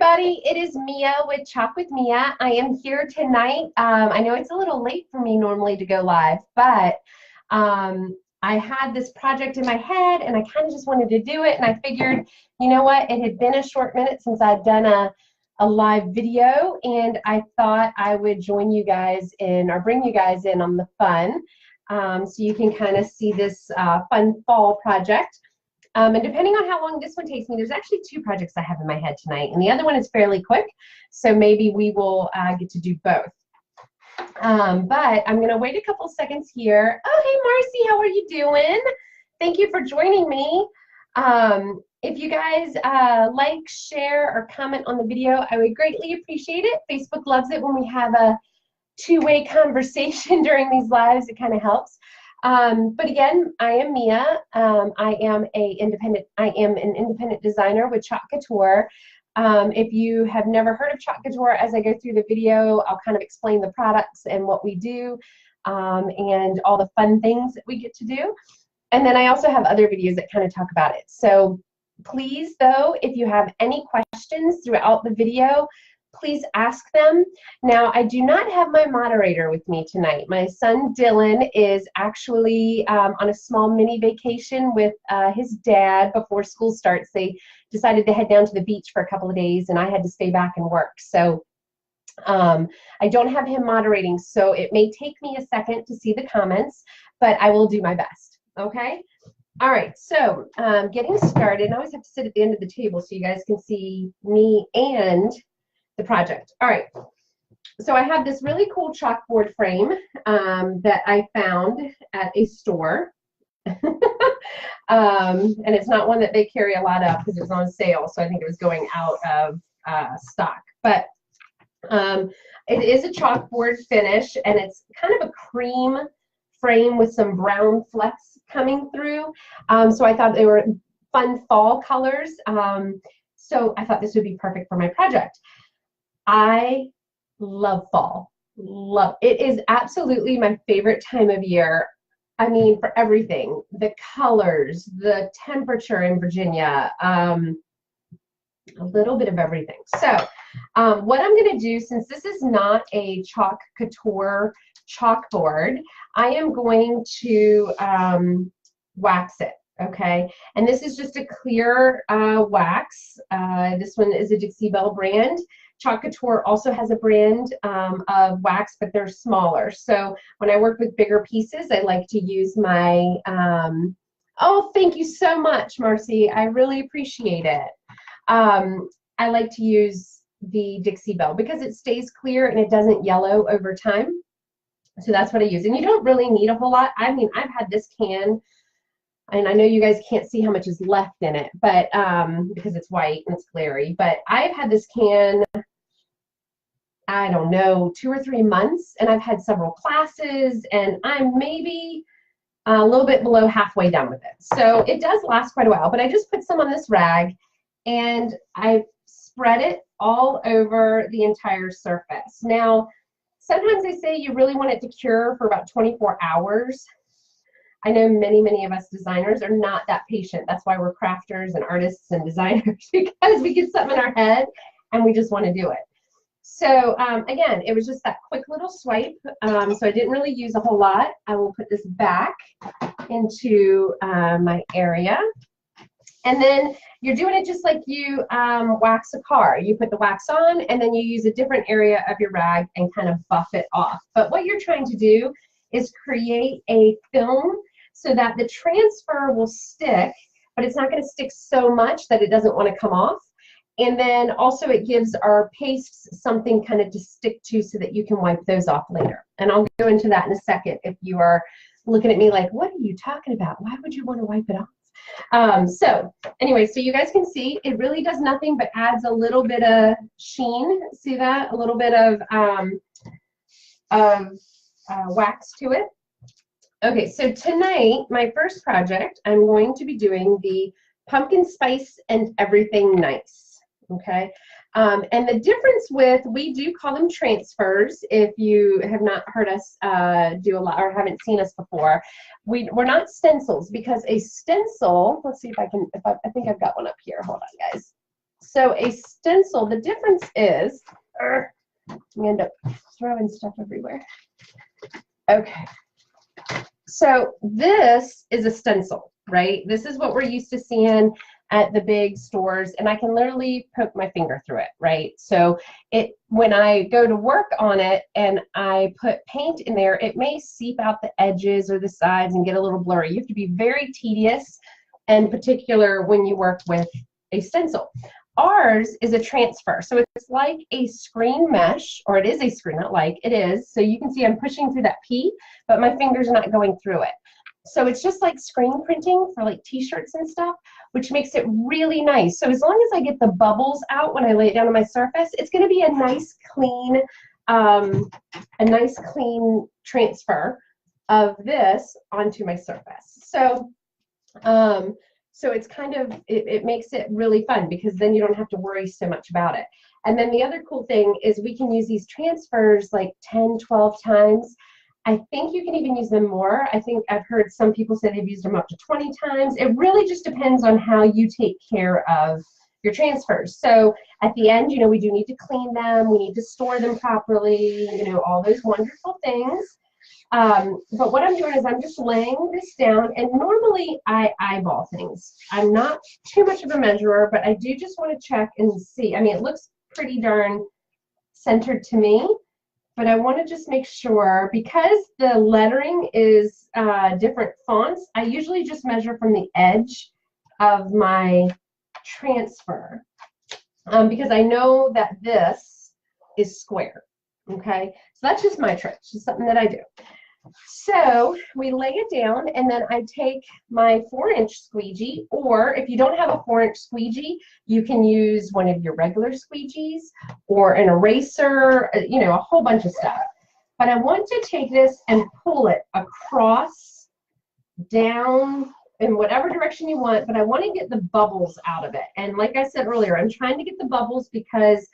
everybody, it is Mia with Chalk with Mia. I am here tonight. I know it's a little late for me normally to go live, but I had this project in my head and I kind of just wanted to do it, and I figured, you know what, it had been a short minute since I'd done a live video, and I thought I would join you guys in, or bring you guys in on the fun, so you can kind of see this fun fall project. And depending on how long this one takes me, there's actually two projects I have in my head tonight, and the other one is fairly quick, so maybe we will get to do both. But I'm going to wait a couple seconds here. Oh, hey, Marcy, how are you doing? Thank you for joining me. If you guys like, share, or comment on the video, I would greatly appreciate it. Facebook loves it when we have a two-way conversation during these lives. It kind of helps. But again, I am Mia. I am an independent designer with Chalk Couture. If you have never heard of Chalk Couture, as I go through the video, I'll kind of explain the products and what we do, and all the fun things that we get to do. And then I also have other videos that kind of talk about it. So please, though, if you have any questions throughout the video, please ask them. Now, I do not have my moderator with me tonight. My son Dylan is actually on a small mini vacation with his dad before school starts. They decided to head down to the beach for a couple of days, and I had to stay back and work. So I don't have him moderating, so it may take me a second to see the comments, but I will do my best, okay? All right, so getting started. I always have to sit at the end of the table so you guys can see me and the project. All right, so I have this really cool chalkboard frame that I found at a store. And it's not one that they carry a lot of because it was on sale, so I think it was going out of stock. But it is a chalkboard finish, and it's kind of a cream frame with some brown flecks coming through. So I thought they were fun fall colors. So I thought this would be perfect for my project. I love fall. Love it. Is absolutely my favorite time of year. I mean, for everything, the colors, the temperature in Virginia, a little bit of everything. So what I'm going to do, since this is not a Chalk Couture chalkboard, I am going to wax it. Okay, and this is just a clear wax. This one is a Dixie Belle brand. Chalk Couture also has a brand of wax, but they're smaller. So when I work with bigger pieces, I like to use my, oh, thank you so much, Marcy. I really appreciate it. I like to use the Dixie Belle because it stays clear and it doesn't yellow over time. So that's what I use. And you don't really need a whole lot. I mean, I've had this can, and I know you guys can't see how much is left in it, but because it's white and it's glary, but I've had this can, I don't know, 2 or 3 months, and I've had several classes, and I'm maybe a little bit below halfway done with it. So it does last quite a while, but I just put some on this rag, and I spread it all over the entire surface. Now, sometimes they say you really want it to cure for about 24 hours. I know many of us designers are not that patient. That's why we're crafters and artists and designers, because we get something in our head and we just want to do it. So again, it was just that quick little swipe. So I didn't really use a whole lot. I will put this back into my area. And then you're doing it just like you wax a car. You put the wax on, and then you use a different area of your rag and kind of buff it off. But what you're trying to do is create a film so that the transfer will stick, but it's not going to stick so much that it doesn't want to come off. And then also it gives our pastes something kind of to stick to so that you can wipe those off later. And I'll go into that in a second if you are looking at me like, what are you talking about? Why would you want to wipe it off? So anyway, so you guys can see it really does nothing but adds a little bit of sheen. See that? A little bit of wax to it. Okay, so tonight, my first project, I'm going to be doing the pumpkin spice and everything nice, okay? And the difference with, we do call them transfers, if you have not heard us do a lot or haven't seen us before. We're not stencils, because a stencil, let's see if I can, I think I've got one up here, hold on guys. So a stencil, the difference is, we end up throwing stuff everywhere. Okay. So this is a stencil, right? This is what we're used to seeing at the big stores, and I can literally poke my finger through it, right? So when I go to work on it and I put paint in there, it may seep out the edges or the sides and get a little blurry. You have to be very tedious and particular when you work with a stencil. Ours is a transfer, so it's like a screen mesh, or it is a screen, not like, it is. So you can see I'm pushing through that P, but my finger's not going through it. So it's just like screen printing for like t-shirts and stuff, which makes it really nice. So as long as I get the bubbles out when I lay it down on my surface, it's going to be a nice clean transfer of this onto my surface. So so it's kind of, it makes it really fun because then you don't have to worry so much about it. And then the other cool thing is we can use these transfers like 10, 12 times. I think you can even use them more. I think I've heard some people say they've used them up to 20 times. It really just depends on how you take care of your transfers. So at the end, you know, we do need to clean them. We need to store them properly, you know, all those wonderful things. But what I'm doing is I'm just laying this down, and normally I eyeball things. I'm not too much of a measurer, but I do just want to check and see. I mean, it looks pretty darn centered to me, but I want to just make sure, because the lettering is different fonts, I usually just measure from the edge of my transfer because I know that this is square. Okay, so that's just my trick. It's just something that I do. So we lay it down, and then I take my 4-inch squeegee, or if you don't have a 4-inch squeegee, you can use one of your regular squeegees or an eraser, you know, a whole bunch of stuff. But I want to take this and pull it across, down, in whatever direction you want, but I want to get the bubbles out of it. And like I said earlier, I'm trying to get the bubbles because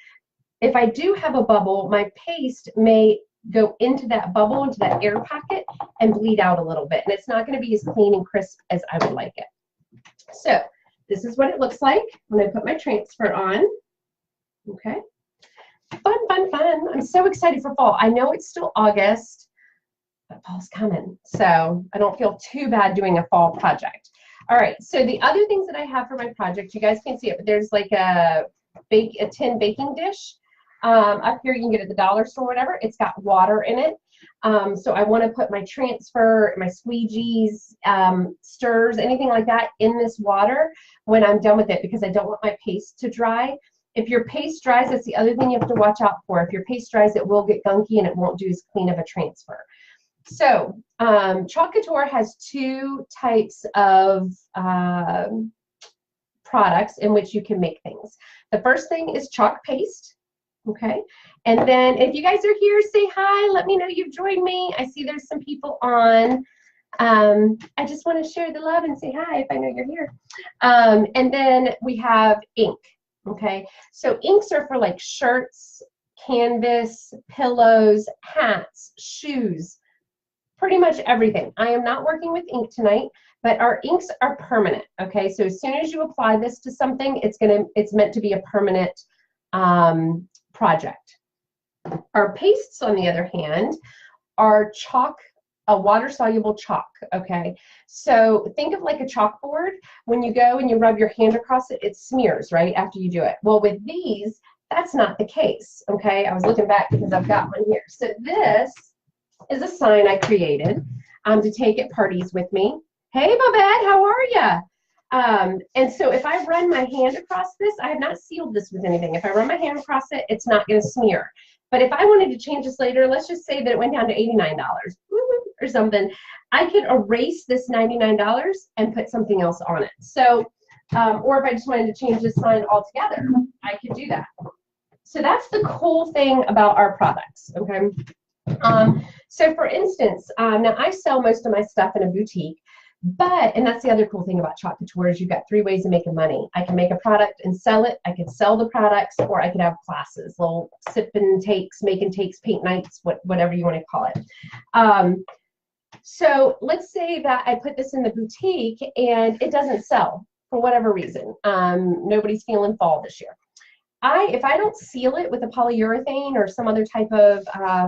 if I do have a bubble, my paste may go into that bubble, into that air pocket, and bleed out a little bit. And it's not going to be as clean and crisp as I would like it. So this is what it looks like when I put my transfer on. Okay. Fun, fun, fun. I'm so excited for fall. I know it's still August, but fall's coming. So I don't feel too bad doing a fall project. All right. So the other things that I have for my project, you guys can't see it, but there's like a tin baking dish. Up here you can get it at the dollar store or whatever. It's got water in it. So I want to put my transfer, my squeegees, stirs, anything like that in this water when I'm done with it, because I don't want my paste to dry. If your paste dries, that's the other thing you have to watch out for. If your paste dries, it will get gunky and it won't do as clean of a transfer. So Chalk Couture has 2 types of products in which you can make things. The first thing is chalk paste. Okay, and then if you guys are here, say hi. Let me know you've joined me. I see there's some people on. I just want to share the love and say hi if I know you're here. And then we have ink. Okay, so inks are for like shirts, canvas, pillows, hats, shoes, pretty much everything. I am not working with ink tonight, but our inks are permanent. Okay, so as soon as you apply this to something, it's meant to be a permanent project. Our pastes, on the other hand, are chalk, a water-soluble chalk, okay? So think of like a chalkboard. When you go and you rub your hand across it, it smears, right, after you do it. Well, with these, that's not the case, okay? I was looking back because I've got one here. So this is a sign I created to take at parties with me. Hey, Babette, how are you? And so if I run my hand across this, I have not sealed this with anything. If I run my hand across it, it's not going to smear. But if I wanted to change this later, let's just say that it went down to $89 or something, I could erase this $99 and put something else on it. So, or if I just wanted to change this sign altogether, I could do that. So that's the cool thing about our products, okay? So for instance, now I sell most of my stuff in a boutique. But, and that's the other cool thing about Chalk Couture, is you've got 3 ways of making money. I can make a product and sell it, I could sell the products, or I could have classes, little sip and takes, make and takes, paint nights, whatever you want to call it. So let's say that I put this in the boutique and it doesn't sell for whatever reason. Nobody's feeling fall this year. if I don't seal it with a polyurethane or some other type of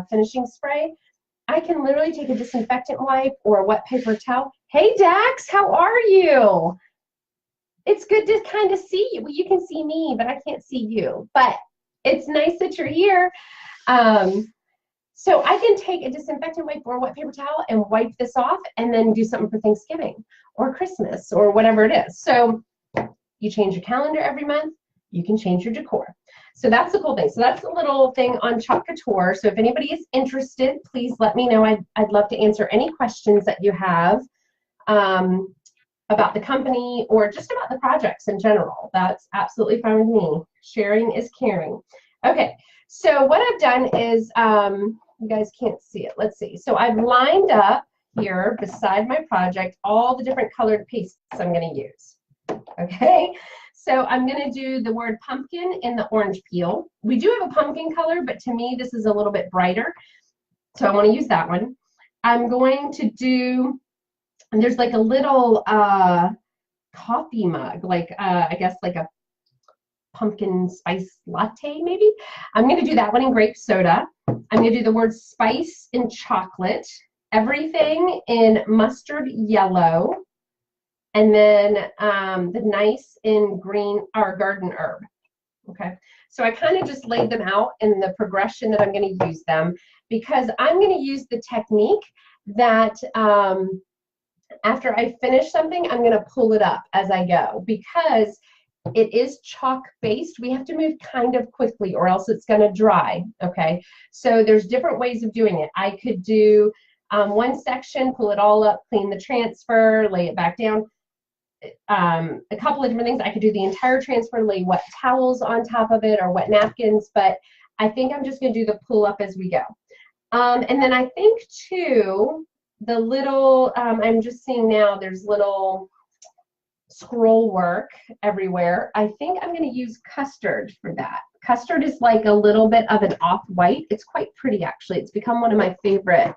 finishing spray, I can literally take a disinfectant wipe or a wet paper towel. Hey Dax, how are you? It's good to kind of see you. Well, you can see me, but I can't see you. But it's nice that you're here. So I can take a disinfectant wipe or a wet paper towel and wipe this off and then do something for Thanksgiving or Christmas or whatever it is. So you change your calendar every month, you can change your decor. So that's the cool thing. So that's a little thing on Chalk Couture. So if anybody is interested, please let me know. I'd love to answer any questions that you have about the company or just about the projects in general. That's absolutely fine with me. Sharing is caring. Okay, so what I've done is, you guys can't see it. Let's see. So I've lined up here beside my project all the different colored pastes I'm going to use. Okay, so I'm going to do the word pumpkin in the orange peel. We do have a pumpkin color, but to me this is a little bit brighter, so I want to use that one. I'm going to do, and there's like a little coffee mug, like I guess like a pumpkin spice latte maybe. I'm going to do that one in grape soda. I'm going to do the word spice in chocolate, everything in mustard yellow, and then the nice in green or garden herb. Okay, so I kind of just laid them out in the progression that I'm going to use them, because I'm going to use the technique that after I finish something, I'm going to pull it up as I go, because it is chalk based. We have to move kind of quickly or else it's going to dry. Okay, so there's different ways of doing it. I could do one section, pull it all up, clean the transfer, lay it back down. A couple of different things. I could do the entire transfer, lay wet towels on top of it or wet napkins, but I think I'm just going to do the pull up as we go. And then I think too, the little, I'm just seeing now there's little scroll work everywhere. I think I'm going to use custard for that. Custard is like a little bit of an off-white. It's quite pretty actually. It's become one of my favorite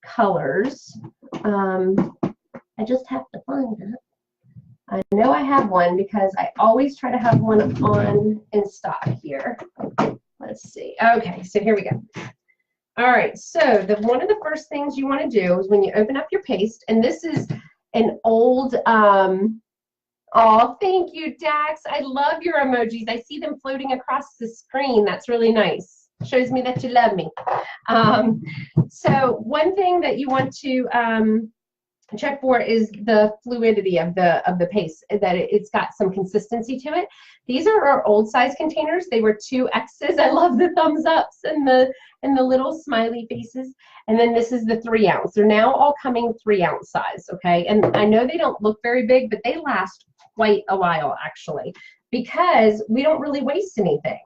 colors. I just have to find it. I know I have one because I always try to have one on in stock here. Let's see. Okay, so here we go. All right, so one of the first things you want to do is when you open up your paste, and this is an old, oh, thank you, Dax. I love your emojis. I see them floating across the screen. That's really nice. Shows me that you love me. So one thing that you want to check for is the fluidity of the paste, that it's got some consistency to it. These are our old size containers. They were 2X's. I love the thumbs ups and the little smiley faces. And then this is the 3 ounce. They're now all coming 3 ounce size, okay? And I know they don't look very big, but they last quite a while actually, because we don't really waste anything,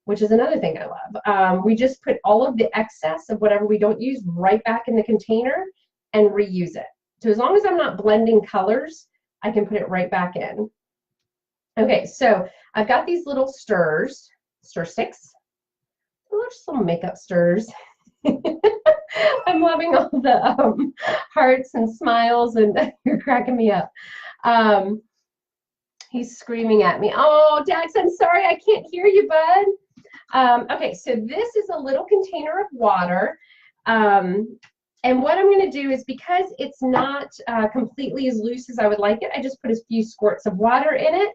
which is another thing I love. We just put all of the excess of whatever we don't use right back in the container and reuse it. So as long as I'm not blending colors, I can put it right back in. Okay, so I've got these little stir sticks. They're just little makeup stirs. I'm loving all the hearts and smiles, and you're cracking me up. He's screaming at me. Oh, Dax, I'm sorry, I can't hear you, bud. Okay, so this is a little container of water. And what I'm going to do is, because it's not completely as loose as I would like it, I just put a few squirts of water in it,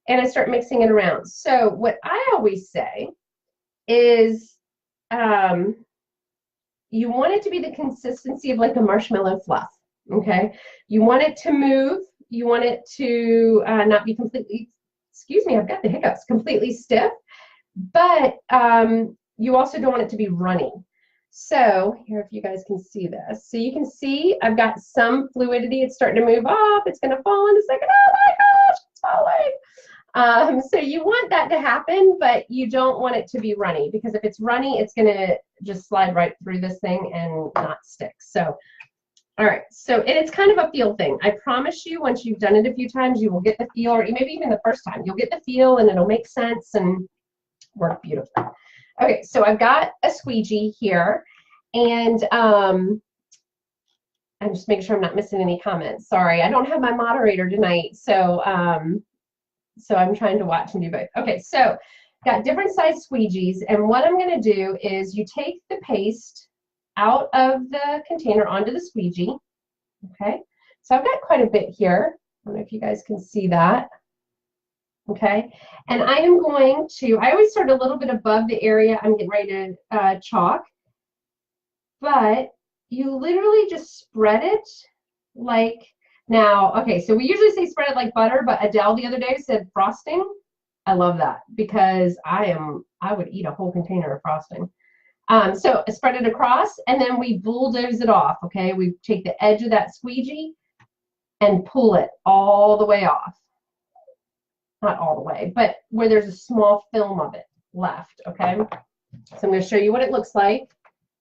and I start mixing it around. So what I always say is you want it to be the consistency of like a marshmallow fluff, okay? You want it to move. You want it to not be completely, excuse me, I've got the hiccups, completely stiff, but you also don't want it to be runny. So here, if you guys can see this. So you can see I've got some fluidity. It's starting to move off. It's going to fall in a second. Oh my gosh, it's falling. So you want that to happen, but you don't want it to be runny, because if it's runny, it's going to just slide right through this thing and not stick. So, all right. So, and it's kind of a feel thing. I promise you, once you've done it a few times, you will get the feel, or maybe even the first time, you'll get the feel and it'll make sense and work beautifully. Okay, so I've got a squeegee here, and I'm just making sure I'm not missing any comments. Sorry, I don't have my moderator tonight, so so I'm trying to watch and do both. Okay, so got different size squeegees, and what I'm going to do is you take the paste out of the container onto the squeegee. Okay, so I've got quite a bit here. I don't know if you guys can see that. Okay, and I am going to, I always start a little bit above the area I'm getting ready to chalk, but you literally just spread it like, now, okay, so we usually say spread it like butter, but Adele the other day said frosting. I love that because I would eat a whole container of frosting. So spread it across, and then we bulldoze it off, okay? We take the edge of that squeegee and pull it all the way off. Not all the way, but where there's a small film of it left, okay? So I'm going to show you what it looks like.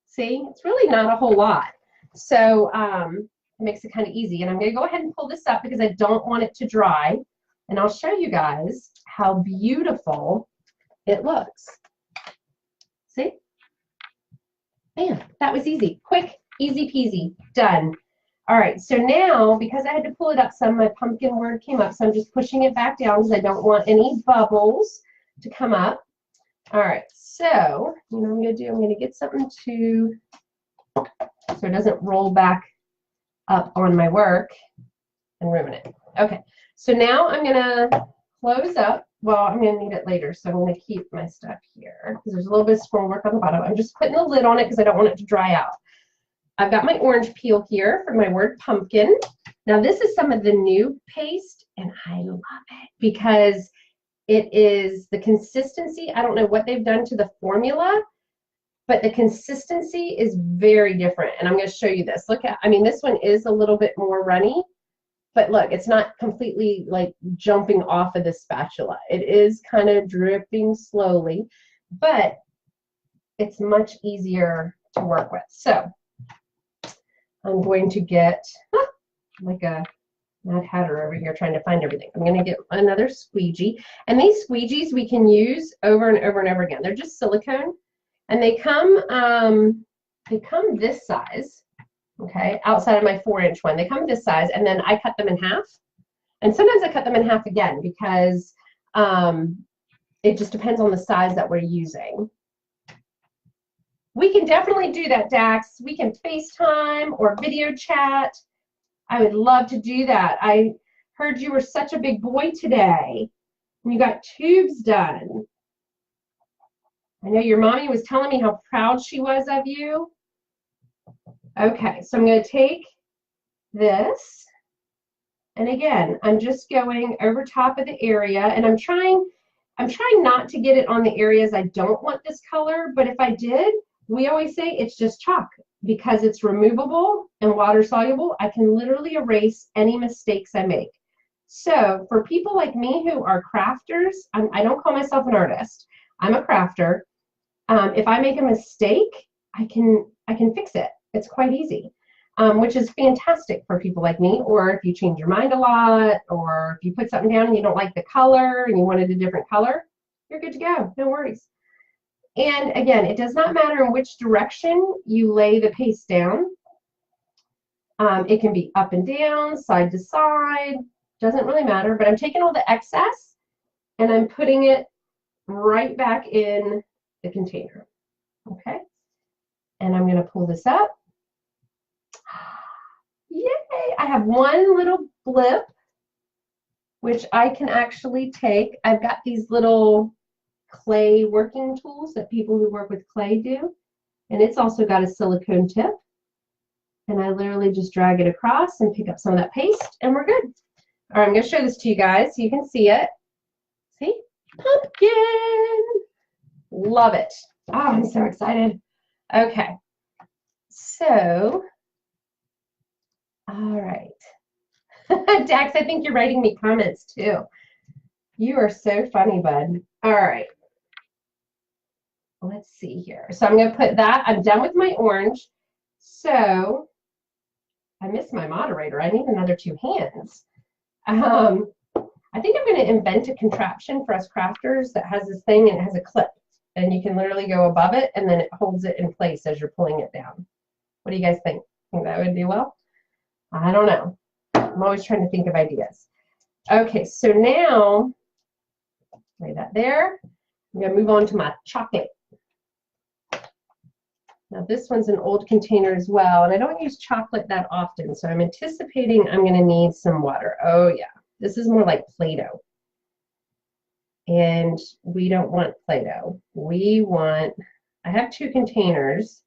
See, it's really not a whole lot. So it makes it kind of easy. And I'm going to go ahead and pull this up because I don't want it to dry. And I'll show you guys how beautiful it looks. See? Man, that was easy. Quick, easy peasy, done. All right, so now, because I had to pull it up some, my pumpkin word came up, so I'm just pushing it back down because I don't want any bubbles to come up. All right, so you know what I'm going to do? I'm going to get something to, so it doesn't roll back up on my work and ruin it. Okay, so now I'm going to close up. Well, I'm going to need it later, so I'm going to keep my stuff here because there's a little bit of scroll work on the bottom. I'm just putting the lid on it because I don't want it to dry out. I've got my orange peel here for my word pumpkin. Now this is some of the new paste, and I love it because it is the consistency. I don't know what they've done to the formula, but the consistency is very different. And I'm going to show you this. Look at, I mean, this one is a little bit more runny, but look, it's not completely like jumping off of the spatula. It is kind of dripping slowly, but it's much easier to work with. So I'm going to get like a Mad Hatter over here trying to find everything. I'm going to get another squeegee. And these squeegees we can use over and over and over again. They're just silicone. And they come this size, okay, outside of my 4-inch one. They come this size, and then I cut them in half. And sometimes I cut them in half again because it just depends on the size that we're using. We can definitely do that, Dax. We can FaceTime or video chat. I would love to do that. I heard you were such a big boy today. And you got tubes done. I know your mommy was telling me how proud she was of you. Okay, so I'm going to take this. And again, I'm just going over top of the area, and I'm trying not to get it on the areas I don't want this color, but if I did, we always say it's just chalk because it's removable and water soluble. I can literally erase any mistakes I make. So for people like me who are crafters, I don't call myself an artist. I'm a crafter. If I make a mistake, I can fix it. It's quite easy, which is fantastic for people like me. Or if you change your mind a lot, or if you put something down and you don't like the color and you wanted a different color, you're good to go. No worries. And again, it does not matter in which direction you lay the paste down. It can be up and down, side to side, doesn't really matter, but I'm taking all the excess and I'm putting it right back in the container, okay? And I'm gonna pull this up. Yay, I have one little blip, which I can actually take. I've got these little clay working tools that people who work with clay do, and it's also got a silicone tip, and I literally just drag it across and pick up some of that paste, and we're good. All right, I'm going to show this to you guys so you can see it. See? Pumpkin! Love it. Oh, I'm so excited. Okay, so all right. Dax, I think you're writing me comments too. You are so funny, bud. All right. Let's see here. So I'm going to put that. I'm done with my orange. So I missed my moderator. I need another 2 hands. I think I'm going to invent a contraption for us crafters that has this thing and it has a clip. And you can literally go above it and then it holds it in place as you're pulling it down. What do you guys think? Think that would do well? I don't know. I'm always trying to think of ideas. Okay, so now lay that there. I'm going to move on to my chocolate. Now this one's an old container as well, and I don't use chocolate that often, so I'm anticipating I'm going to need some water. Oh yeah, this is more like Play-Doh. And we don't want Play-Doh. We want, I have 2 containers.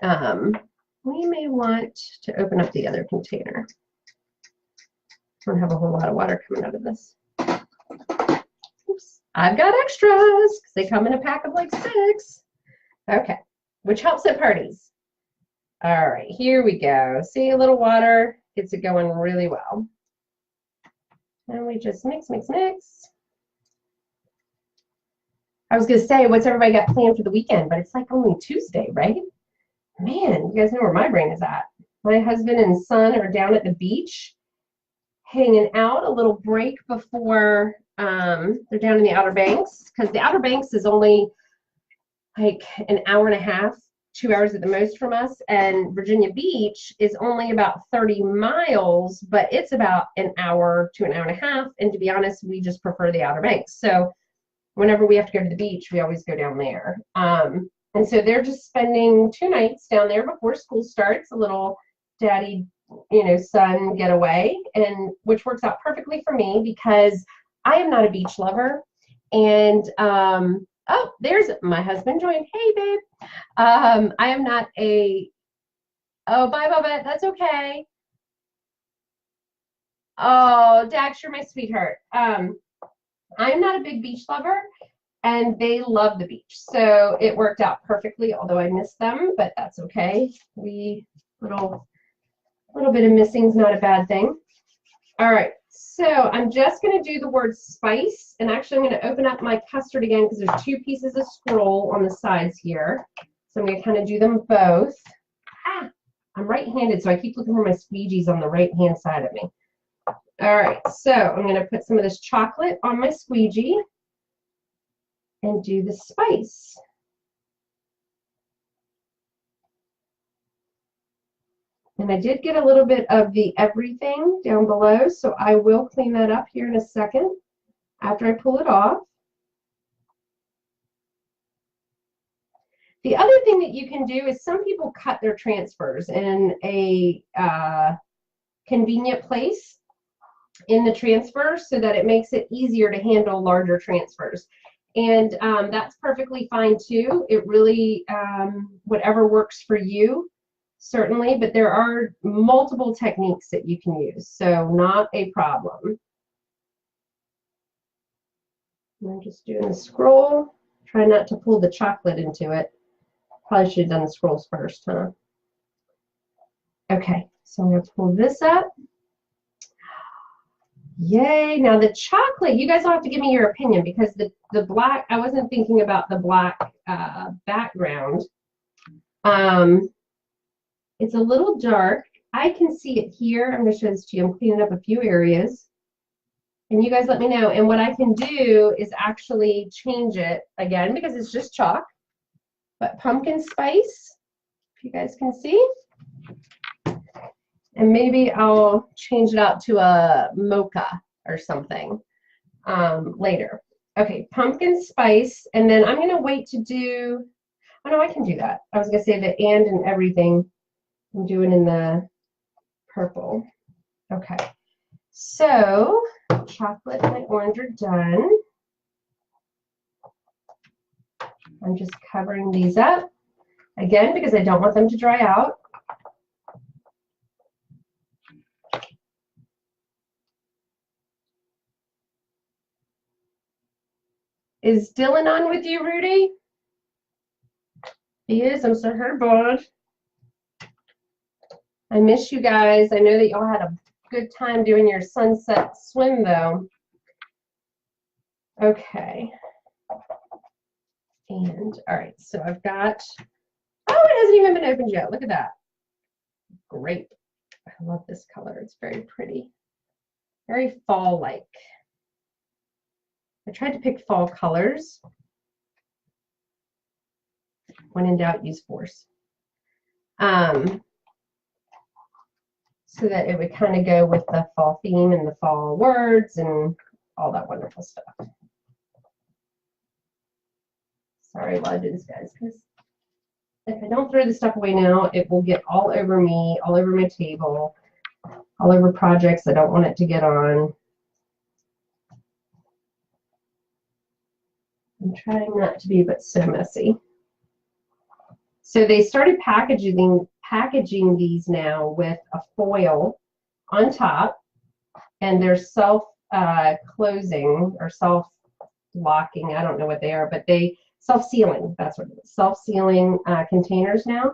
We may want to open up the other container. I don't have a whole lot of water coming out of this. Oops. I've got extras because they come in a pack of like 6. Okay, which helps at parties. All right, here we go. See, a little water gets it going really well. And we just mix, mix, mix. I was going to say, what's everybody got planned for the weekend? But it's like only Tuesday, right? Man, you guys know where my brain is at. My husband and son are down at the beach, hanging out, a little break before they're down in the Outer Banks, because the Outer Banks is only like an hour and a half, 2 hours at the most from us, and Virginia Beach is only about 30 miles, but it's about an hour to an hour and a half, and to be honest, we just prefer the Outer Banks. So whenever we have to go to the beach, we always go down there. And so they're just spending 2 nights down there before school starts, a little daddy, son getaway, and which works out perfectly for me because I am not a beach lover. And oh, there's my husband joined. Hey, babe. I am not a. Oh, bye, Bubba. That's okay. Oh, Dax, you're my sweetheart. I'm not a big beach lover, and they love the beach, so it worked out perfectly. Although I miss them, but that's okay. Little bit of missing is not a bad thing. All right, so I'm just going to do the word spice, and actually I'm going to open up my custard again because there's 2 pieces of scroll on the sides here. So I'm going to kind of do them both. I'm right-handed, so I keep looking for my squeegees on the right-hand side of me. All right, so I'm going to put some of this chocolate on my squeegee and do the spice. And I did get a little bit of the everything down below, so I will clean that up here in a second after I pull it off. The other thing that you can do is some people cut their transfers in a convenient place in the transfer so that it makes it easier to handle larger transfers. And that's perfectly fine too. It really, whatever works for you, certainly, but there are multiple techniques that you can use, so not a problem. I'm just doing the scroll. Try not to pull the chocolate into it. Probably should have done the scrolls first, huh? Okay, so I'm going to pull this up. Yay, now the chocolate, you guys will have to give me your opinion because the black, I wasn't thinking about the black background. It's a little dark. I can see it here. I'm going to show this to you. I'm cleaning up a few areas. And you guys let me know. And what I can do is actually change it again because it's just chalk. But pumpkin spice, if you guys can see. And maybe I'll change it out to a mocha or something later. Okay, pumpkin spice. And then I'm going to wait to do, oh no, I can do that. I was going to say the and everything. I'm doing in the purple. Okay, so chocolate and orange are done. I'm just covering these up again because I don't want them to dry out. Is Dylan on with you, Rudy? He is. I'm so hurt, bud. I miss you guys. I know that y'all had a good time doing your sunset swim, though. Okay. And, all right, so I've got, oh, it hasn't even been opened yet. Look at that. Great. I love this color. It's very pretty. Very fall-like. I tried to pick fall colors. When in doubt, use force. So that it would kind of go with the fall theme and the fall words and all that wonderful stuff. Sorry while I do this, guys, because if I don't throw this stuff away now, it will get all over me, all over my table, all over projects I don't want it to get on. I'm trying not to be, but so messy. So they started packaging these now with a foil on top, and they're self-closing or self-locking. I don't know what they are, but they self-sealing. That's what it is. Self-sealing containers now.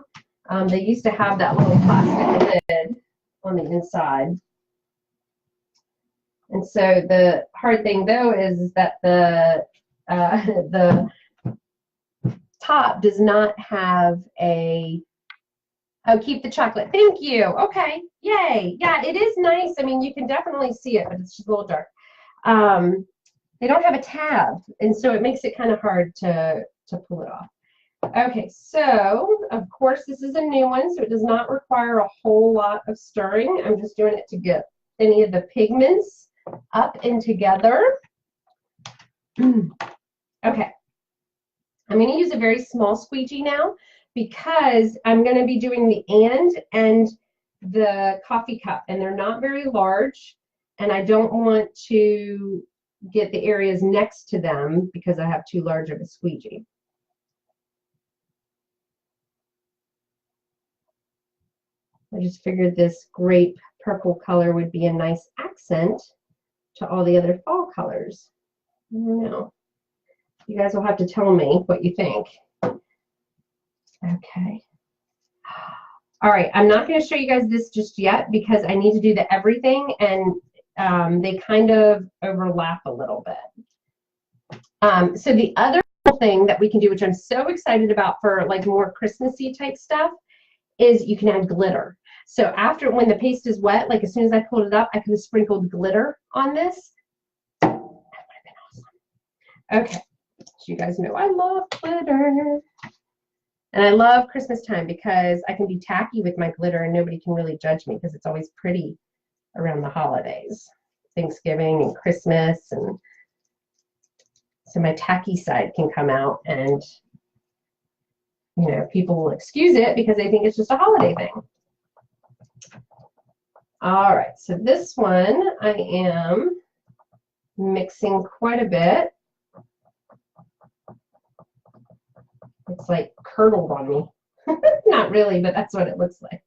They used to have that little plastic lid on the inside. And so the hard thing though is that the top does not have a, oh, keep the chocolate. Thank you. Okay. Yay. Yeah, it is nice. I mean, you can definitely see it, but it's just a little dark. They don't have a tab, and so it makes it kind of hard to pull it off. Okay, so of course this is a new one, so it does not require a whole lot of stirring. I'm just doing it to get any of the pigments up and together. Okay, I'm going to use a very small squeegee now because I'm going to be doing the and the coffee cup, and they're not very large, and I don't want to get the areas next to them because I have too large of a squeegee. I just figured this grape purple color would be a nice accent to all the other fall colors. I don't know. You guys will have to tell me what you think. Okay. All right, I'm not going to show you guys this just yet because I need to do the everything, and they kind of overlap a little bit. So the other thing that we can do, which I'm so excited about for like more Christmassy type stuff, is you can add glitter. So after, when the paste is wet, like as soon as I pulled it up, I could have sprinkled glitter on this. That would have been awesome. Okay, so you guys know I love glitter. And I love Christmas time because I can be tacky with my glitter and nobody can really judge me because it's always pretty around the holidays. Thanksgiving and Christmas, and so my tacky side can come out, and you know, people will excuse it because they think it's just a holiday thing. All right, so this one I am mixing quite a bit. It's like curdled on me. Not really, but that's what it looks like.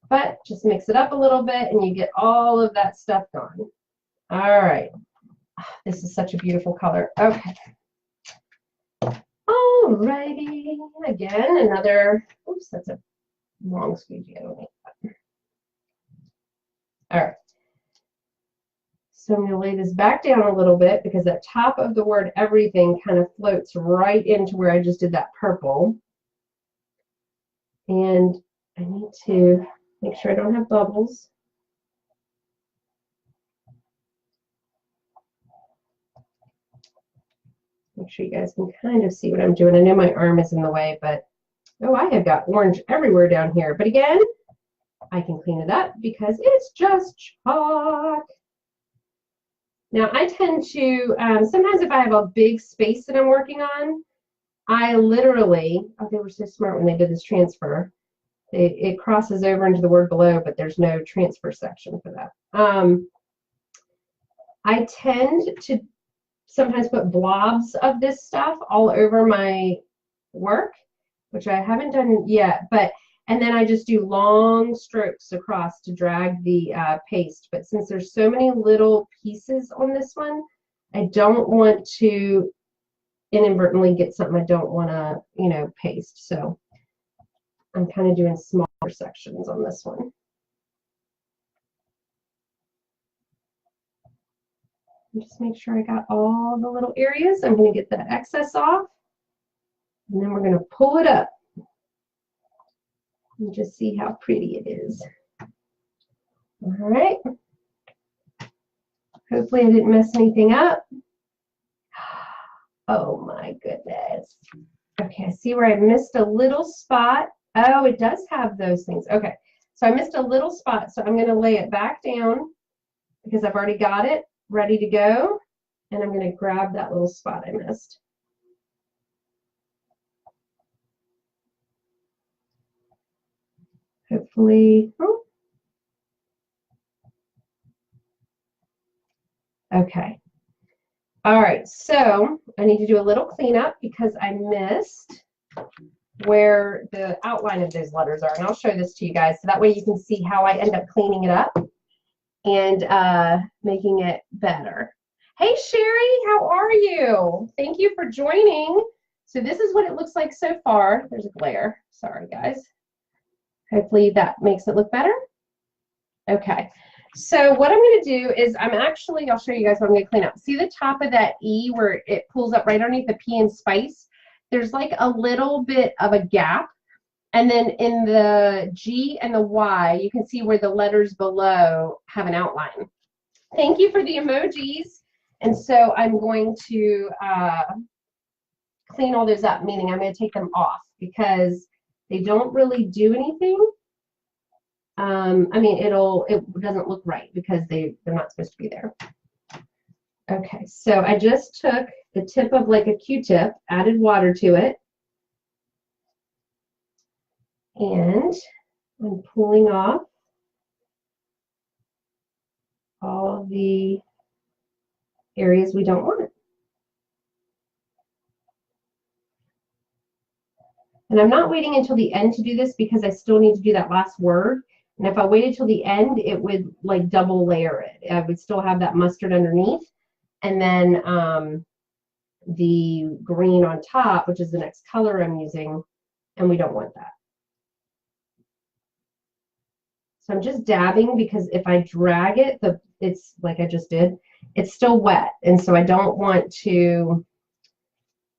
But just mix it up a little bit and you get all of that stuff gone. All right. This is such a beautiful color. Okay. All righty. Again, another, oops, that's a long squeegee. I don't need that. All right. So I'm going to lay this back down a little bit because that top of the word everything kind of floats right into where I just did that purple. And I need to make sure I don't have bubbles. Make sure you guys can kind of see what I'm doing. I know my arm is in the way, but oh, I have got orange everywhere down here. But again, I can clean it up because it's just chalk. Now, I tend to, sometimes if I have a big space that I'm working on, I literally, oh, they were so smart when they did this transfer. It crosses over into the word below, but there's no transfer section for that. I tend to sometimes put blobs of this stuff all over my work, which I haven't done yet, but and then I just do long strokes across to drag the paste. But since there's so many little pieces on this one, I don't want to inadvertently get something I don't want to, you know, paste. So I'm kind of doing smaller sections on this one. And just make sure I got all the little areas. I'm going to get that excess off. And then we're going to pull it up. And just see how pretty it is. All right. Hopefully I didn't mess anything up. Oh my goodness. Okay, I see where I missed a little spot. Oh, it does have those things. Okay, so I missed a little spot, so I'm going to lay it back down because I've already got it ready to go. And I'm going to grab that little spot I missed. Hopefully, okay. All right, so I need to do a little cleanup because I missed where the outline of those letters are. And I'll show this to you guys so that way you can see how I end up cleaning it up and making it better. Hey, Sherry, how are you? Thank you for joining. So this is what it looks like so far. There's a glare. Sorry, guys. Hopefully that makes it look better. Okay. So what I'm going to do is I'll show you guys what I'm going to clean up. See the top of that E where it pulls up right underneath the P in spice? There's like a little bit of a gap. And then in the G and the Y, you can see where the letters below have an outline. Thank you for the emojis. And so I'm going to clean all those up, meaning I'm going to take them off because they don't really do anything. I mean, it doesn't look right because they're not supposed to be there. Okay, so I just took the tip of like a Q-tip, added water to it, and I'm pulling off all of the areas we don't want. And I'm not waiting until the end to do this because I still need to do that last word. And if I waited till the end, it would like double layer it. I would still have that mustard underneath. And then the green on top, which is the next color I'm using, and we don't want that. So I'm just dabbing because if I drag it, it's like I just did, it's still wet. And so I don't want to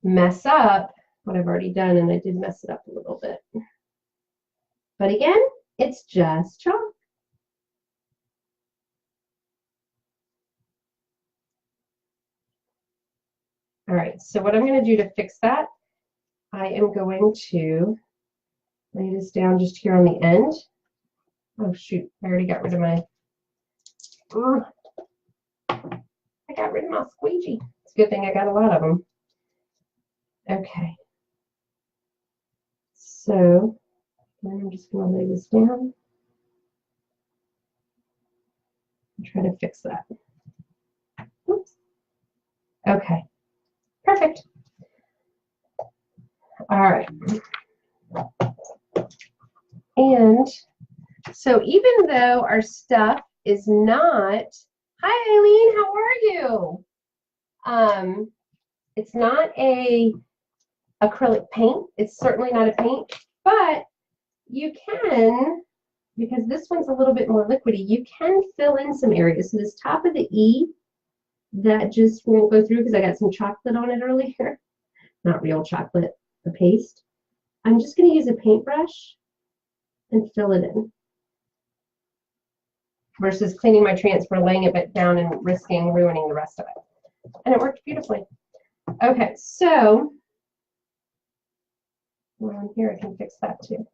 mess up what I've already done, and I did mess it up a little bit. But again, it's just chalk. All right, so what I'm going to do to fix that, I am going to lay this down just here on the end. Oh shoot, I already got rid of my, I got rid of my squeegee. It's a good thing I got a lot of them. Okay. So then I'm just going to lay this down and try to fix that. Oops. Okay. Perfect. All right. And so even though our stuff is not, hi Eileen, how are you? It's not a acrylic paint. It's certainly not a paint, but you can, because this one's a little bit more liquidy, you can fill in some areas. So this top of the E, that just won't go through because I got some chocolate on it earlier. Not real chocolate, the paste. I'm just going to use a paintbrush and fill it in versus cleaning my transfer, laying it back down and risking ruining the rest of it. And it worked beautifully. Okay, so around here I can fix that too.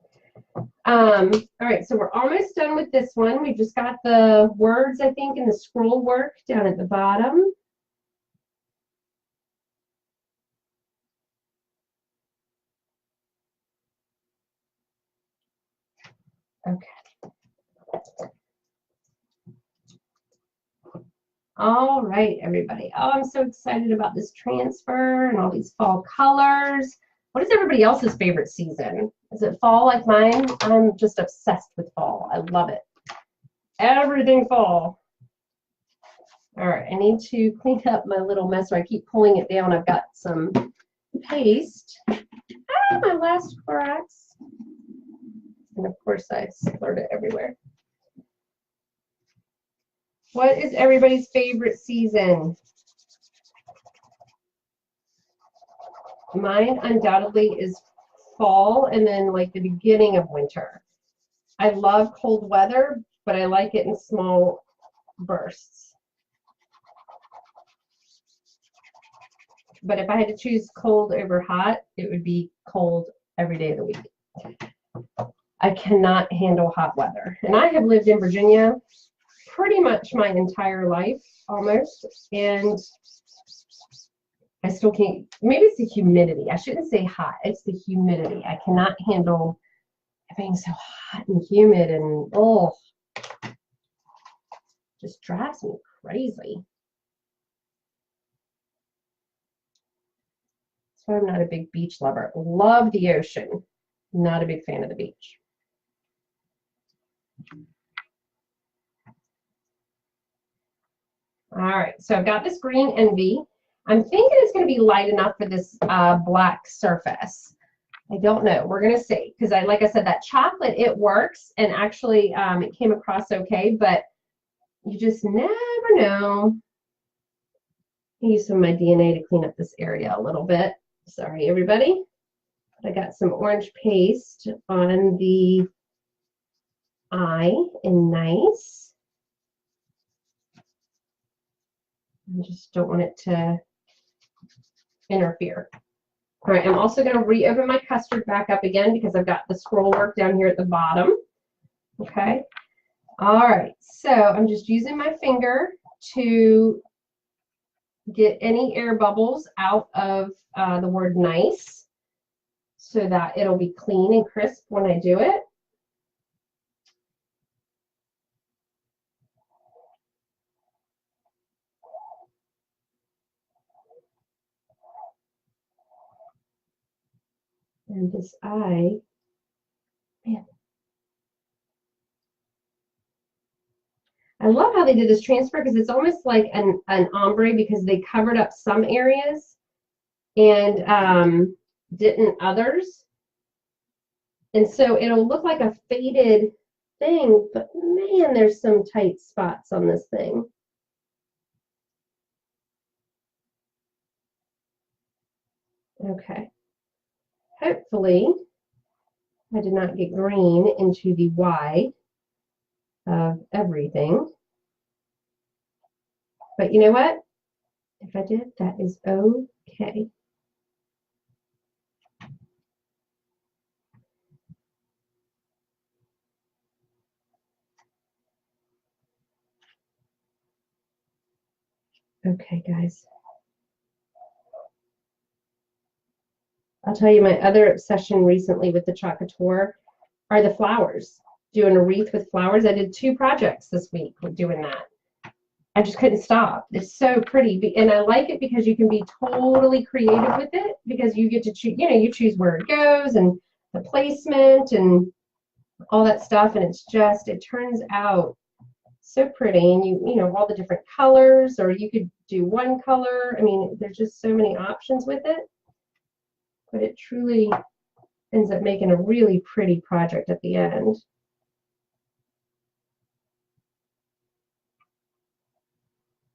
All right, so we're almost done with this one. We just got the words, I think, and the scroll work down at the bottom. Okay. All right, everybody. Oh, I'm so excited about this transfer and all these fall colors. What is everybody else's favorite season? Is it fall like mine? I'm just obsessed with fall. I love it. Everything fall. All right, I need to clean up my little mess where I keep pulling it down. I've got some paste. Ah, my last Clorox. And of course I splurted it everywhere. What is everybody's favorite season? Mine undoubtedly is fall and then like the beginning of winter. I love cold weather, but I like it in small bursts. But if I had to choose cold over hot, it would be cold every day of the week. I cannot handle hot weather. And I have lived in Virginia pretty much my entire life, almost. And I still can't, maybe it's the humidity. I shouldn't say hot, it's the humidity. I cannot handle being so hot and humid and oh, just drives me crazy. That's why I'm not a big beach lover. Love the ocean. Not a big fan of the beach. All right, so I've got this green envy. I'm thinking it's going to be light enough for this black surface. I don't know. We're going to see. Because like I said, that chocolate, it works. And actually, it came across okay. But you just never know. I use some of my DNA to clean up this area a little bit. Sorry, everybody. I got some orange paste on the eye and nice. I just don't want it to interfere. All right, I'm also going to reopen my custard back up again because I've got the scroll work down here at the bottom. Okay. All right, so I'm just using my finger to get any air bubbles out of the word nice so that it'll be clean and crisp when I do it. And this eye, man. I love how they did this transfer because it's almost like an ombre because they covered up some areas and didn't others. And so it'll look like a faded thing, but man, there's some tight spots on this thing. Okay. Hopefully, I did not get green into the Y of everything. But you know what? If I did, that is okay. Okay, guys. I'll tell you my other obsession recently with the Choc Couture are the flowers. Doing a wreath with flowers. I did 2 projects this week with doing that. I just couldn't stop. It's so pretty. And I like it because you can be totally creative with it because you get to choose, you know, you choose where it goes and the placement and all that stuff. And it's just, it turns out so pretty. And you know, all the different colors, or you could do one color. I mean, there's just so many options with it. But it truly ends up making a really pretty project at the end.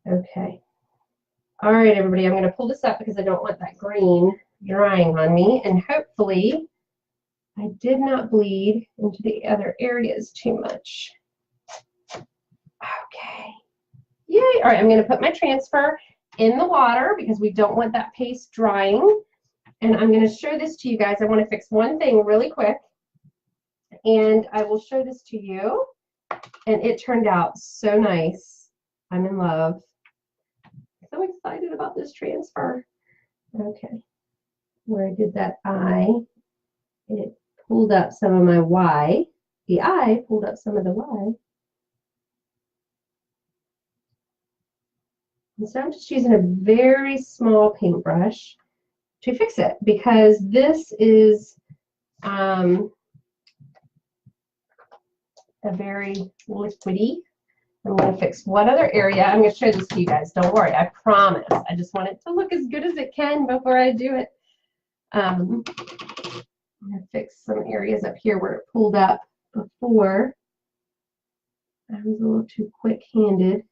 Okay. All right, everybody, I'm going to pull this up because I don't want that green drying on me. And hopefully I did not bleed into the other areas too much. Okay. Yay. All right, I'm going to put my transfer in the water because we don't want that paste drying. And I'm going to show this to you guys. I want to fix one thing really quick. And I will show this to you. And it turned out so nice. I'm in love. So excited about this transfer. Okay. Where I did that eye, it pulled up some of my Y. The eye pulled up some of the Y. And so I'm just using a very small paintbrush to fix it because this is a very liquidy. I'm going to fix one other area. I'm going to show this to you guys. Don't worry, I promise. I just want it to look as good as it can before I do it. I'm going to fix some areas up here where it pulled up before. I was a little too quick-handed.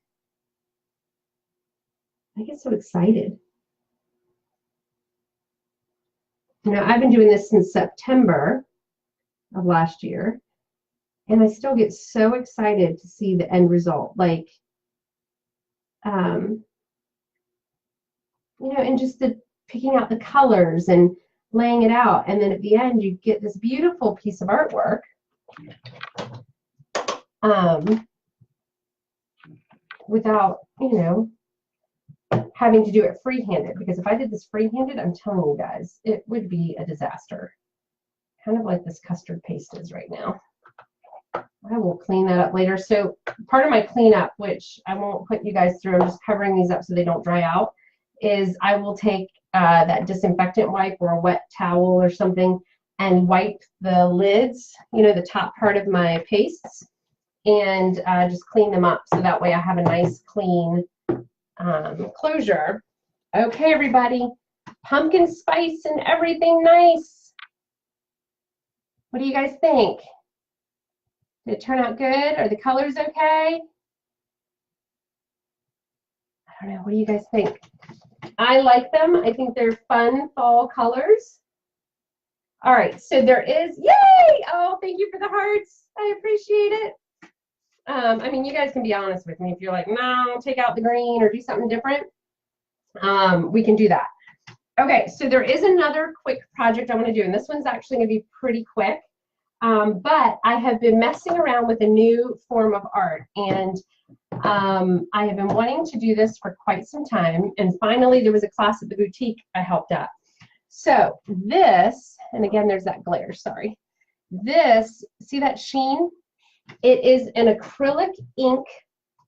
I get so excited. You know, I've been doing this since September of last year. And I still get so excited to see the end result. Like, you know, and just the picking out the colors and laying it out. And then at the end, you get this beautiful piece of artwork. Without, you know, having to do it free-handed. Because if I did this free-handed, I'm telling you guys, it would be a disaster. kind of like this custard paste is right now. I will clean that up later. So part of my cleanup, which I won't put you guys through, I'm just covering these up so they don't dry out, is I will take that disinfectant wipe or a wet towel or something and wipe the lids, you know, the top part of my pastes, and just clean them up so that way I have a nice clean closure. Okay, everybody, pumpkin spice and everything nice. What do you guys think? Did it turn out good? Are the colors okay? I don't know. What do you guys think? I like them. I think they're fun fall colors. All right, so there is, yay! Oh, thank you for the hearts. I appreciate it. I mean, you guys can be honest with me. If you're like, no, take out the green or do something different, we can do that. Okay, so there is another quick project I want to do, and this one's actually going to be pretty quick. But I have been messing around with a new form of art, and I have been wanting to do this for quite some time, and finally there was a class at the boutique I helped out. So this, and again there's that glare, sorry. This, see that sheen? It is an acrylic ink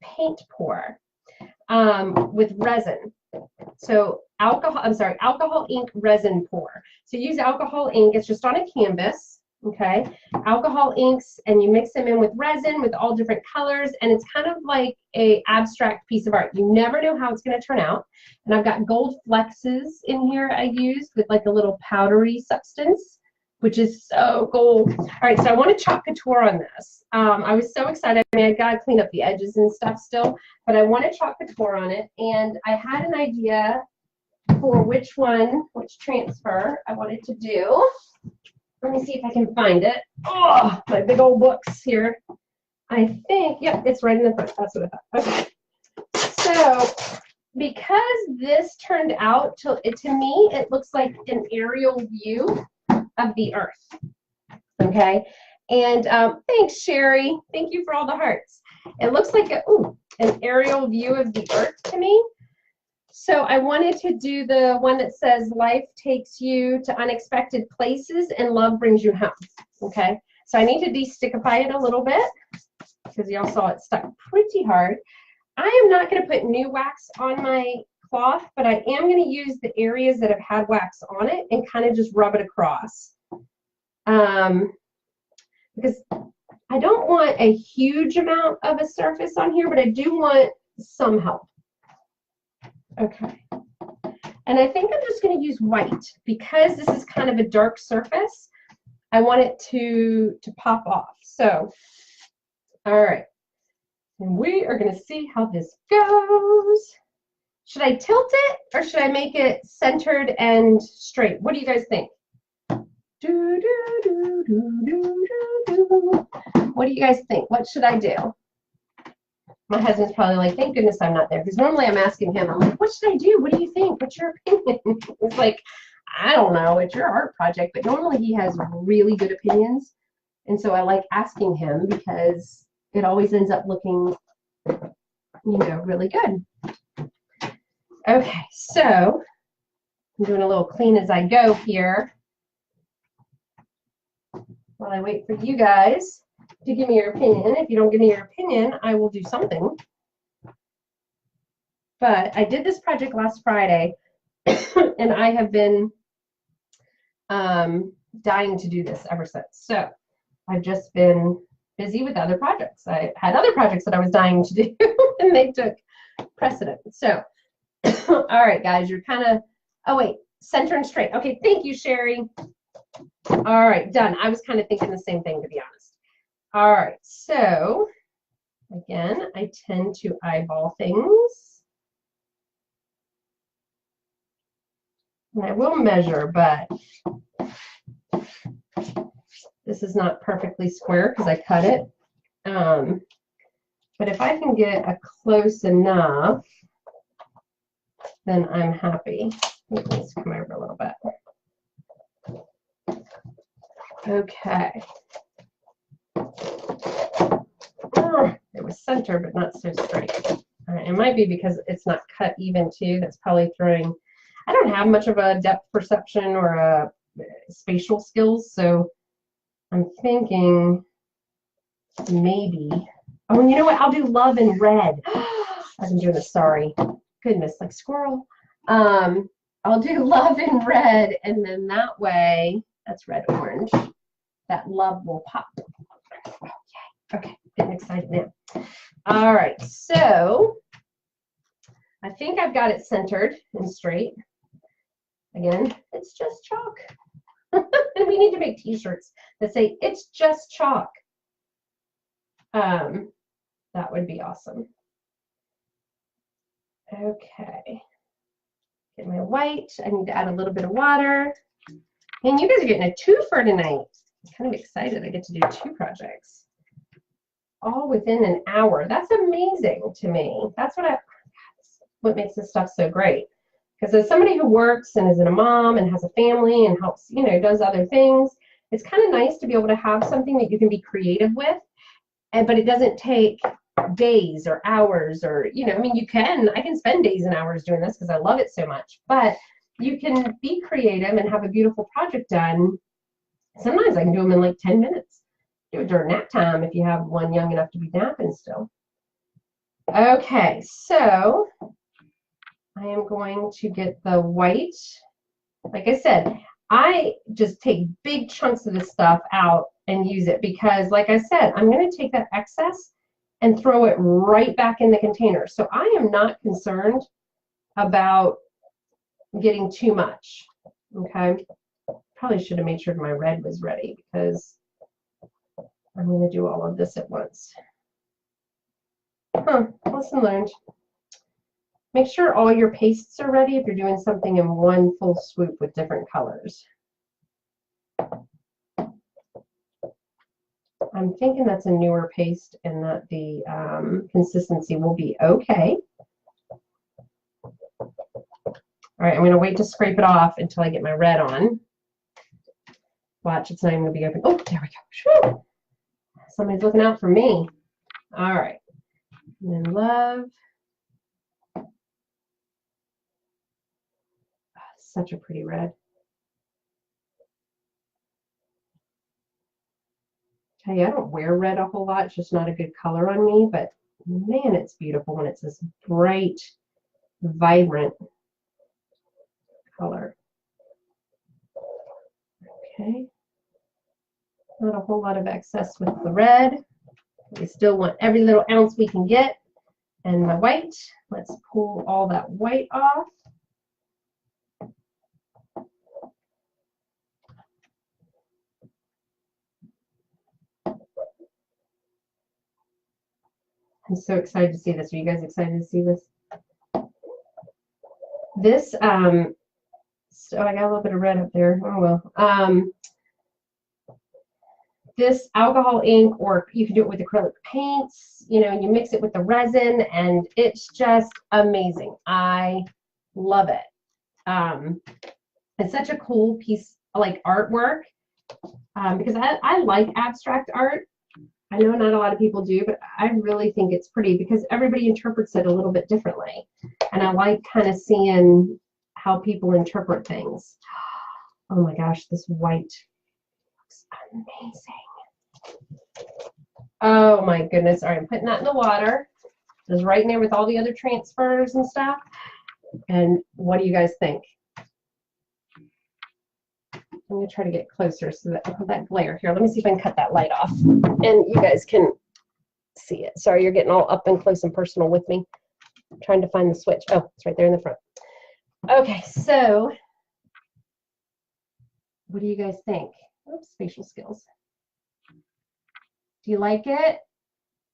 paint pour with resin. So alcohol ink resin pour. So use alcohol ink, it's just on a canvas. Okay, alcohol inks, and you mix them in with resin with all different colors, and it's kind of like a abstract piece of art. You never know how it's going to turn out. And I've got gold flexes in here I used with like a little powdery substance, which is so cool. All right, so I want to chalk couture on this. I was so excited. I mean, I got to clean up the edges and stuff still, but I want to chalk couture on it, and I had an idea for which transfer I wanted to do. Let me see if I can find it. Oh, my big old books here. I think, yep, it's right in the front. That's what I thought. Okay. So, because this turned out, to me, it looks like an aerial view of the earth. Okay. And thanks, Sherry. Thank you for all the hearts. It looks like an aerial view of the earth to me. So I wanted to do the one that says life takes you to unexpected places and love brings you home. Okay, so I need to de-stickify it a little bit because y'all saw it stuck pretty hard. I am not going to put new wax on my cloth, but I am going to use the areas that have had wax on it and kind of just rub it across. Because I don't want a huge amount of a surface on here, but I do want some help. Okay, and I think I'm just going to use white because this is kind of a dark surface. I want it to pop off. So, all right, and we are going to see how this goes. Should I tilt it or should I make it centered and straight? What do you guys think? What do you guys think? What should I do? My husband's probably like, thank goodness I'm not there. Because normally I'm asking him, I'm like, what should I do? What do you think? What's your opinion? It's like, I don't know. It's your art project. But normally he has really good opinions. And so I like asking him because it always ends up looking, you know, really good. Okay, so I'm doing a little clean as I go here while I wait for you guys to give me your opinion. If you don't give me your opinion, I will do something. But I did this project last Friday, and I have been dying to do this ever since. So I've just been busy with other projects. I had other projects that I was dying to do, and they took precedent. So, all right, guys, you're kind of, oh, wait, center and straight. Okay, thank you, Sherry. All right, done. I was kind of thinking the same thing, to be honest. All right, so again, I tend to eyeball things. And I will measure, but this is not perfectly square because I cut it. But if I can get a close enough, then I'm happy. Let me just come over a little bit. Okay. It was center, but not so straight. It might be because it's not cut even too. That's probably throwing. I don't have much of a depth perception or a spatial skills, so I'm thinking maybe. Oh, and you know what? I'll do love in red. I've been doing this, sorry. Goodness, like squirrel. I'll do love in red, and then that way, that's red orange, that love will pop. Okay, getting excited now. All right, so I think I've got it centered and straight. Again, it's just chalk. And we need to make t-shirts that say, it's just chalk. That would be awesome. Okay. Get my white. I need to add a little bit of water. And you guys are getting a twofer tonight. I'm kind of excited. I get to do 2 projects. All within an hour. That's amazing to me. That's what makes this stuff so great. Because as somebody who works and is a mom and has a family and helps, you know, does other things, it's kind of nice to be able to have something that you can be creative with, but it doesn't take days or hours or, you know, I mean, I can spend days and hours doing this because I love it so much, but you can be creative and have a beautiful project done. Sometimes I can do them in like 10 minutes. Do it during nap time if you have one young enough to be napping still. Okay, so I am going to get the white. Like I said, I just take big chunks of this stuff out and use it because, like I said, I'm going to take that excess and throw it right back in the container. So I am not concerned about getting too much. Okay. Probably should have made sure my red was ready because I'm going to do all of this at once. Lesson learned. Make sure all your pastes are ready if you're doing something in one full swoop with different colors. I'm thinking that's a newer paste and that the consistency will be okay. All right, I'm going to wait to scrape it off until I get my red on. Watch, it's not even going to be open. Oh, there we go. Whew. Somebody's looking out for me. All right. And then love. Such a pretty red. Tell you, I don't wear red a whole lot. It's just not a good color on me, but man, it's beautiful when it's this bright, vibrant color. Okay. Not a whole lot of excess with the red. We still want every little ounce we can get. And my white, let's pull all that white off. I'm so excited to see this. Are you guys excited to see this? This, so I got a little bit of red up there. Oh well. This alcohol ink, or you can do it with acrylic paints, you know, and you mix it with the resin, and it's just amazing. I love it. It's such a cool piece, like artwork, because I like abstract art. I know not a lot of people do, but I really think it's pretty because everybody interprets it a little bit differently. And I like kind of seeing how people interpret things. Oh my gosh, this white looks amazing. Oh my goodness. All right, I'm putting that in the water. It's right in there with all the other transfers and stuff. And what do you guys think? I'm going to try to get closer so that glare here. Let me see if I can cut that light off and you guys can see it. Sorry, you're getting all up and close and personal with me. I'm trying to find the switch. Oh, it's right there in the front. Okay, so what do you guys think? Oops, spatial skills. Do you like it?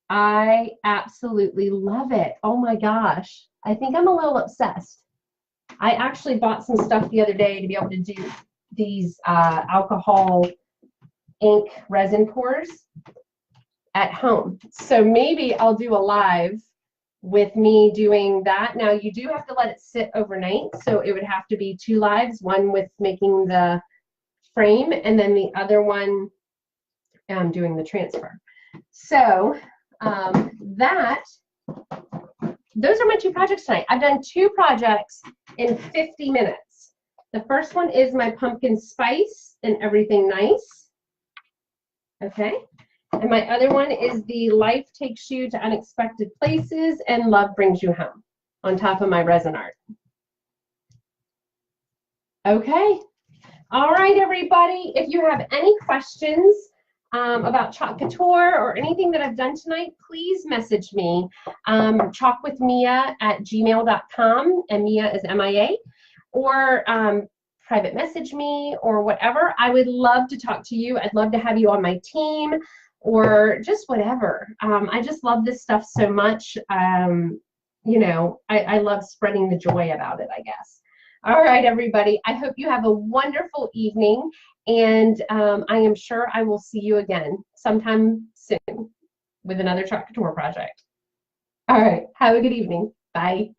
I absolutely love it. Oh my gosh. I think I'm a little obsessed. I actually bought some stuff the other day to be able to do these alcohol ink resin pours at home. So maybe I'll do a live with me doing that. Now you do have to let it sit overnight. So it would have to be 2 lives, one with making the frame and then the other one doing the transfer. So those are my 2 projects tonight. I've done 2 projects in 50 minutes. The first one is my pumpkin spice and everything nice. Okay. And my other one is the Life Takes You to Unexpected Places and Love Brings You Home on top of my resin art. Okay. All right, everybody. If you have any questions about Chalk Couture or anything that I've done tonight, please message me, chalkwithmia@gmail.com, and Mia is M-I-A, or private message me or whatever. I would love to talk to you. I'd love to have you on my team or just whatever. I just love this stuff so much. You know, I love spreading the joy about it, I guess. All right, everybody. I hope you have a wonderful evening, and I am sure I will see you again sometime soon with another Chalk Couture project. All right. Have a good evening. Bye.